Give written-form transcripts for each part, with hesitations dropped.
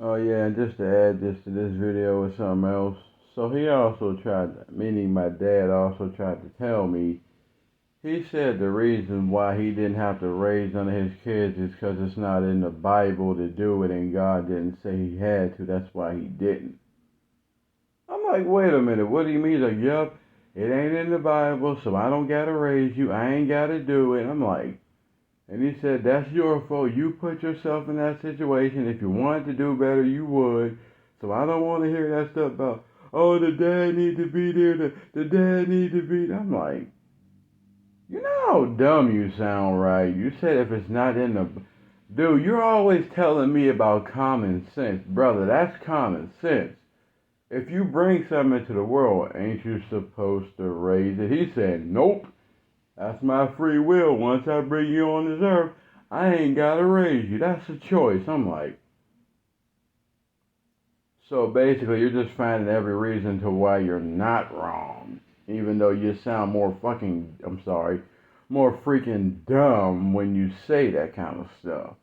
Oh yeah, and just to add this to this video with something else. So he also meaning my dad also tried to tell me, he said the reason why he didn't have to raise none of his kids is because it's not in the Bible to do it and God didn't say he had to, that's why he didn't. I'm like, wait a minute, what do you mean? He's like, yep, it ain't in the Bible, so I don't gotta raise you, I ain't gotta do it. I'm like, and he said, that's your fault. You put yourself in that situation. If you wanted to do better, you would. So I don't want to hear that stuff about, oh, the dad need to be there. The dad need to be there. I'm like, you know how dumb you sound, right? You said if it's not in the... Dude, you're always telling me about common sense. Brother, that's common sense. If you bring something into the world, ain't you supposed to raise it? He said, nope. That's my free will. Once I bring you on this earth, I ain't gotta raise you. That's a choice. I'm like, so basically, you're just finding every reason to why you're not wrong, even though you sound more fucking, I'm sorry, more freaking dumb when you say that kind of stuff.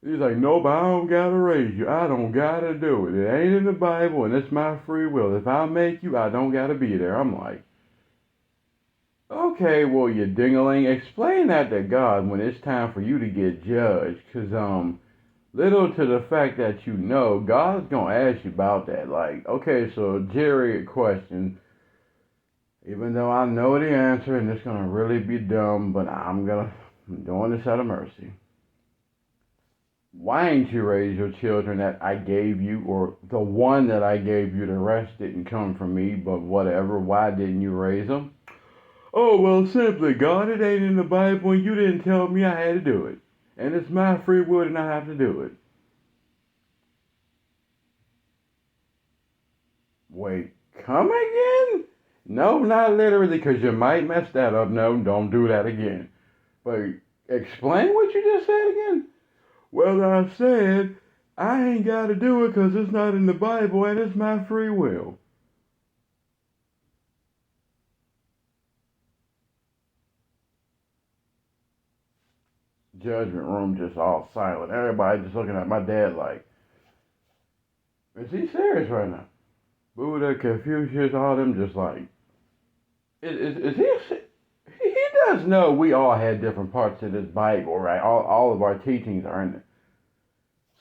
He's like, nope, I don't gotta raise you. I don't gotta do it. It ain't in the Bible, and it's my free will. If I make you, I don't gotta be there. I'm like, okay, well, you dingaling, explain that to God when it's time for you to get judged. Because, little to the fact that you know, God's going to ask you about that. Like, okay, so Jerry, question, even though I know the answer and it's going to really be dumb, but I'm doing this out of mercy. Why ain't you raise your children that I gave you, or the one that I gave you? The rest didn't come from me, but whatever. Why didn't you raise them? Oh, well, simply, God, it ain't in the Bible, and you didn't tell me I had to do it. And it's my free will to not have to do it. Wait, come again? No, not literally, because you might mess that up. No, don't do that again. But explain what you just said again. Well, I said I ain't got to do it because it's not in the Bible, and it's my free will. Judgment room just all silent. Everybody just looking at my dad like, is he serious right now? Buddha, Confucius, all them just like, is he? He does know we all had different parts of this Bible, right? All of our teachings are in it.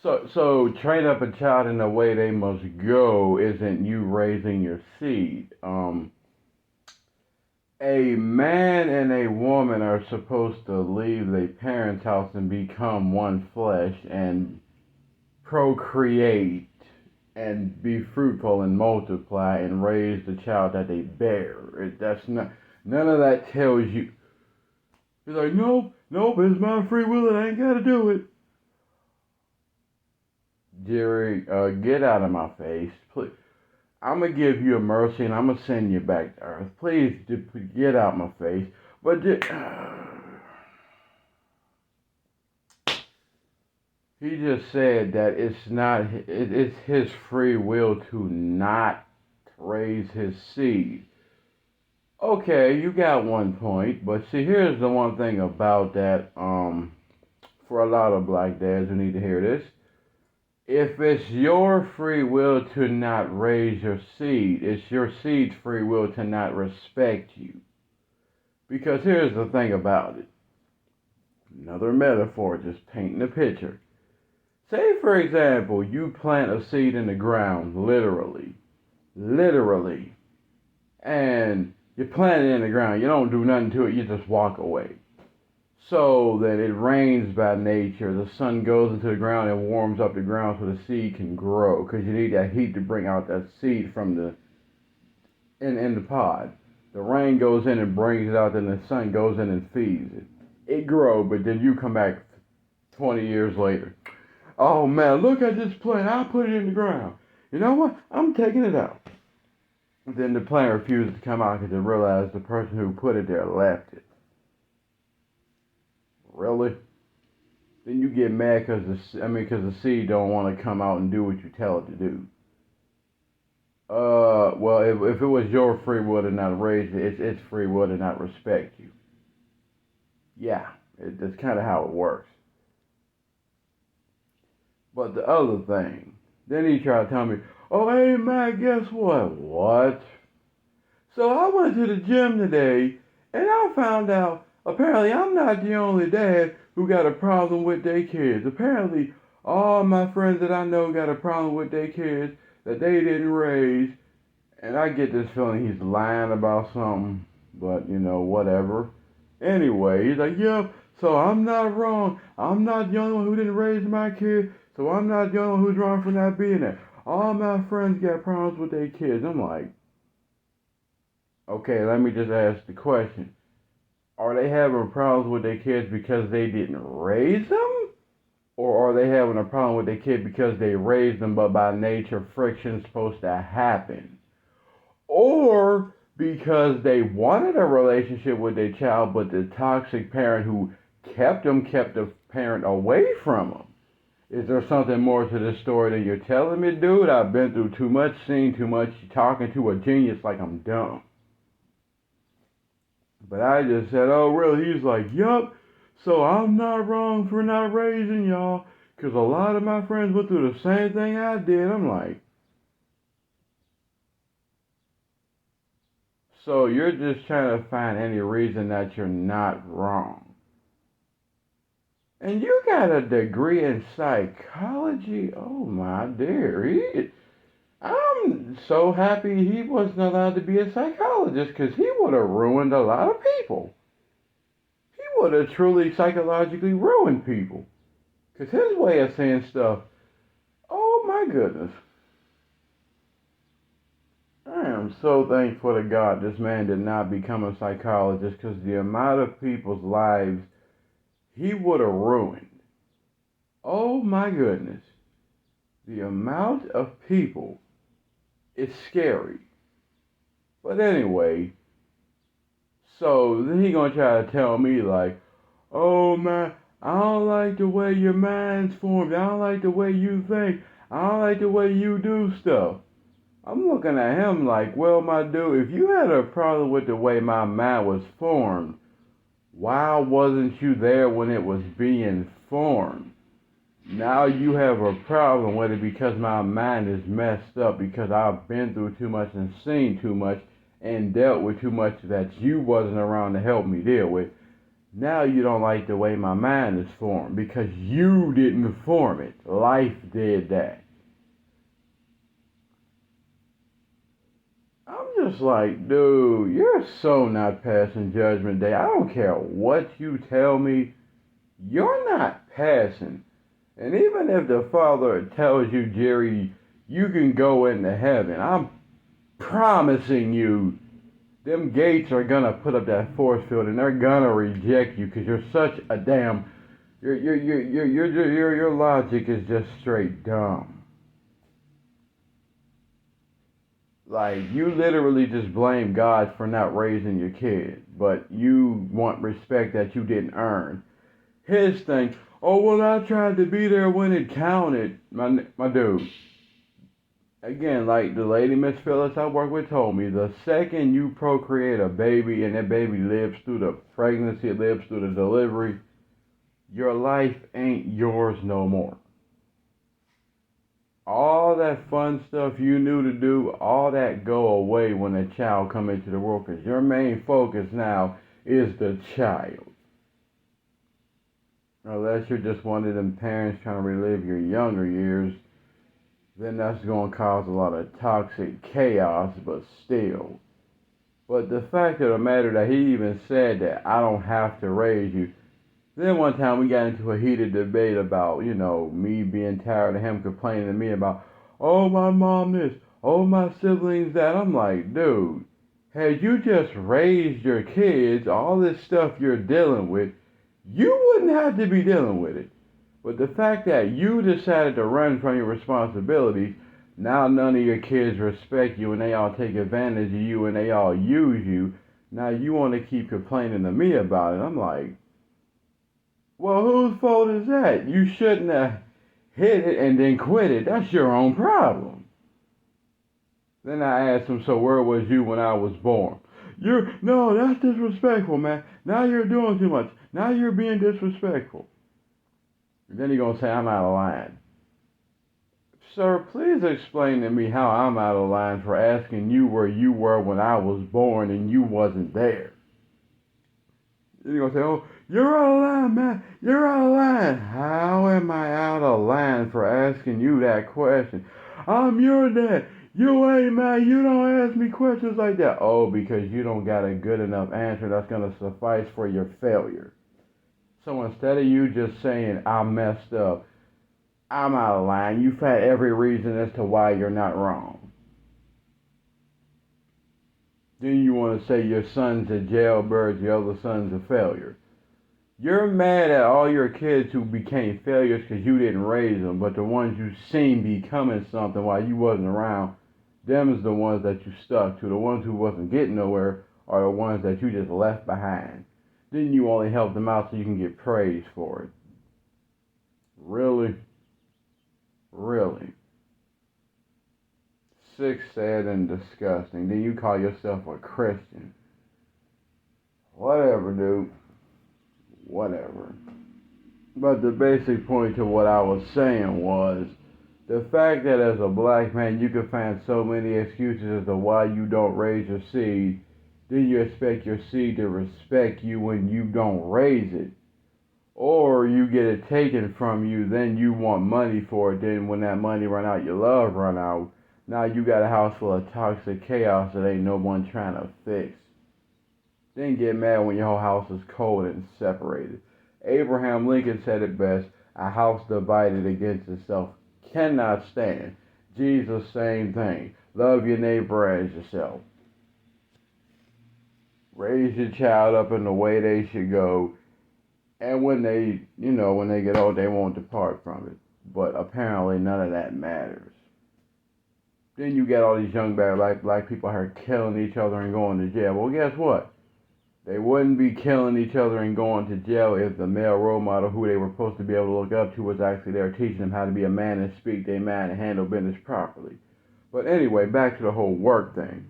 So train up a child in the way they must go isn't you raising your seed. A man and a woman are supposed to leave their parents' house and become one flesh and procreate and be fruitful and multiply and raise the child that they bear. That's not, none of that tells you. He's like, nope, nope, it's my free will and I ain't got to do it. Jerry, get out of my face, please. I'm gonna give you a mercy and I'm gonna send you back to earth. Please get out my face. But he just said that it's not. It's his free will to not raise his seed. Okay, you got one point, but see, here's the one thing about that. For a lot of black dads who need to hear this, if it's your free will to not raise your seed, it's your seed's free will to not respect you. Because here's the thing about it. Another metaphor, just painting a picture. Say, for example, you plant a seed in the ground, literally, and you plant it in the ground. You don't do nothing to it, you just walk away. So that it rains by nature. The sun goes into the ground and warms up the ground so the seed can grow. Because you need that heat to bring out that seed from in the pod. The rain goes in and brings it out, then the sun goes in and feeds it. It grows, but then you come back 20 years later. Oh man, look at this plant. I put it in the ground. You know what? I'm taking it out. Then the plant refuses to come out because it realized the person who put it there left it. Really? Then you get mad because because the seed don't want to come out and do what you tell it to do. Well, if it was your free will to not raise it, it's its free will to not respect you. Yeah, that's kind of how it works. But the other thing, then he tried to tell me, oh, hey, man, guess what? What? So I went to the gym today, and I found out, apparently I'm not the only dad who got a problem with their kids. Apparently, all my friends that I know got a problem with their kids that they didn't raise. And I get this feeling he's lying about something, but whatever. Anyway, he's like, yep, so I'm not wrong. I'm not the only one who didn't raise my kid, so I'm not the only one who's wrong for not being there. All my friends got problems with their kids. I'm like, okay, let me just ask the question. Are they having problems with their kids because they didn't raise them? Or are they having a problem with their kid because they raised them, but by nature, friction's supposed to happen? Or because they wanted a relationship with their child, but the toxic parent who kept them kept the parent away from them. Is there something more to this story than you're telling me, dude? I've been through too much, seen too much, talking to a genius like I'm dumb. But I just said, oh, really? He's like, yup. So I'm not wrong for not raising y'all, because a lot of my friends went through the same thing I did. I'm like, so you're just trying to find any reason that you're not wrong. And you got a degree in psychology? Oh my dear. I'm so happy he wasn't allowed to be a psychologist because he would have ruined a lot of people. He would have truly psychologically ruined people. Because his way of saying stuff, oh my goodness. I am so thankful to God this man did not become a psychologist because the amount of people's lives he would have ruined. Oh my goodness. The amount of people is scary. But anyway, so then he gonna try to tell me like, oh man, I don't like the way your mind's formed. I don't like the way you think. I don't like the way you do stuff. I'm looking at him like, well, my dude, if you had a problem with the way my mind was formed, why wasn't you there when it was being formed? Now you have a problem with it because my mind is messed up because I've been through too much and seen too much and dealt with too much that you wasn't around to help me deal with. Now you don't like the way my mind is formed because you didn't form it. Life did that. I'm just like, dude, you're so not passing judgment day. I don't care what you tell me, you're not passing. And even if the Father tells you, Jerry, you can go into heaven, I'm promising you, them gates are gonna put up that force field and they're gonna reject you because you're such a damn, your logic is just straight dumb. Like, you literally just blame God for not raising your kid, but you want respect that you didn't earn. His thing, oh, well, I tried to be there when it counted. My dude. Again, like the lady Miss Phyllis I work with told me, the second you procreate a baby and that baby lives through the pregnancy, it lives through the delivery, your life ain't yours no more. All that fun stuff you knew to do, all that go away when a child come into the world because your main focus now is the child. Unless you're just one of them parents trying to relive your younger years, then that's going to cause a lot of toxic chaos, but still. But the fact of the matter that he even said that I don't have to raise you. Then one time we got into a heated debate about, me being tired of him complaining to me about, oh, my mom this, oh, my siblings that. I'm like, dude, had you just raised your kids, all this stuff you're dealing with, you wouldn't have to be dealing with it. But the fact that you decided to run from your responsibilities, now none of your kids respect you and they all take advantage of you and they all use you. Now you want to keep complaining to me about it. I'm like, well, whose fault is that? You shouldn't have hit it and then quit it. That's your own problem. Then I asked him, so where was you when I was born? No, that's disrespectful, man. Now you're doing too much. Now you're being disrespectful. And then he's going to say I'm out of line. Sir, please explain to me how I'm out of line for asking you where you were when I was born and you wasn't there. You're going to say, oh, you're out of line, man. You're out of line. How am I out of line for asking you that question? I'm your dad. You ain't mad. You don't ask me questions like that. Oh, because you don't got a good enough answer that's going to suffice for your failure. So instead of you just saying, I messed up, I'm out of line, you've had every reason as to why you're not wrong. Then you want to say your son's a jailbird, your other son's a failure. You're mad at all your kids who became failures because you didn't raise them, but the ones you seen becoming something while you wasn't around, them is the ones that you stuck to. The ones who wasn't getting nowhere are the ones that you just left behind. Then you only help them out so you can get praise for it. Really? Really? Sick, sad, and disgusting. Then you call yourself a Christian. Whatever, dude. Whatever. But the basic point to what I was saying was the fact that as a black man you can find so many excuses as to why you don't raise your seed, then you expect your seed to respect you when you don't raise it. Or you get it taken from you, then you want money for it, then when that money run out, your love run out. Now you got a house full of toxic chaos that ain't no one trying to fix. Then get mad when your whole house is cold and separated. Abraham Lincoln said it best, a house divided against itself cannot stand. Jesus, same thing. Love your neighbor as yourself. Raise your child up in the way they should go. And when they, when they get old, they won't depart from it. But apparently none of that matters. Then you get all these young black people out here killing each other and going to jail. Well, guess what? They wouldn't be killing each other and going to jail if the male role model who they were supposed to be able to look up to was actually there teaching them how to be a man and speak their mind and handle business properly. But anyway, back to the whole work thing.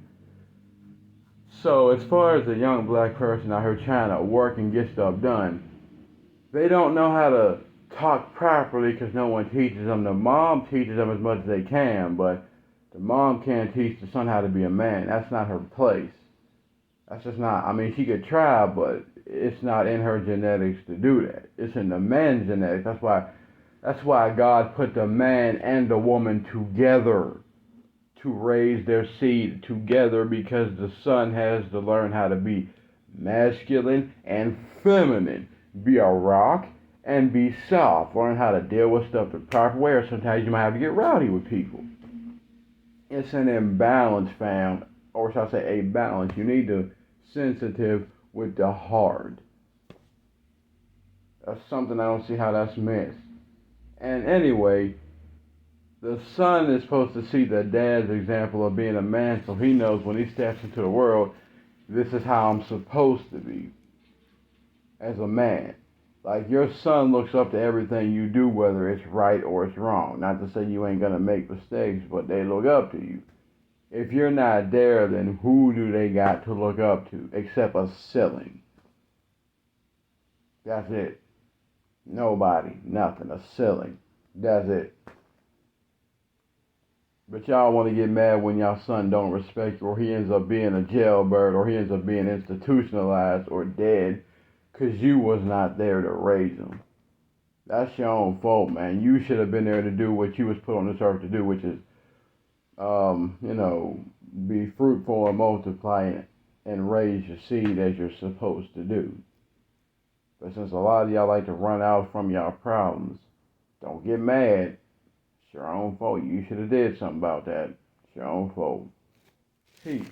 So as far as a young black person out here trying to work and get stuff done, they don't know how to talk properly because no one teaches them. The mom teaches them as much as they can, but the mom can't teach the son how to be a man. That's not her place. That's just not, she could try, but it's not in her genetics to do that. It's in the man's genetics. That's why God put the man and the woman together to raise their seed together, because the son has to learn how to be masculine and feminine. Be a rock and be soft. Learn how to deal with stuff the proper way, or sometimes you might have to get rowdy with people. It's an imbalance, fam. Or should I say a balance. You need the sensitive with the hard. That's something I don't see how that's missed. And anyway, the son is supposed to see the dad's example of being a man, so he knows when he steps into the world, this is how I'm supposed to be as a man. Like, your son looks up to everything you do, whether it's right or it's wrong. Not to say you ain't gonna make mistakes, but they look up to you. If you're not there, then who do they got to look up to except a ceiling? That's it. Nobody, nothing, a ceiling. That's it. But y'all want to get mad when y'all son don't respect you, or he ends up being a jailbird, or he ends up being institutionalized or dead because you was not there to raise him. That's your own fault, man. You should have been there to do what you was put on this earth to do, which is be fruitful and multiply and raise your seed as you're supposed to do. But since a lot of y'all like to run out from y'all problems, don't get mad. It's your own fault. You should have did something about that. It's your own fault. Peace.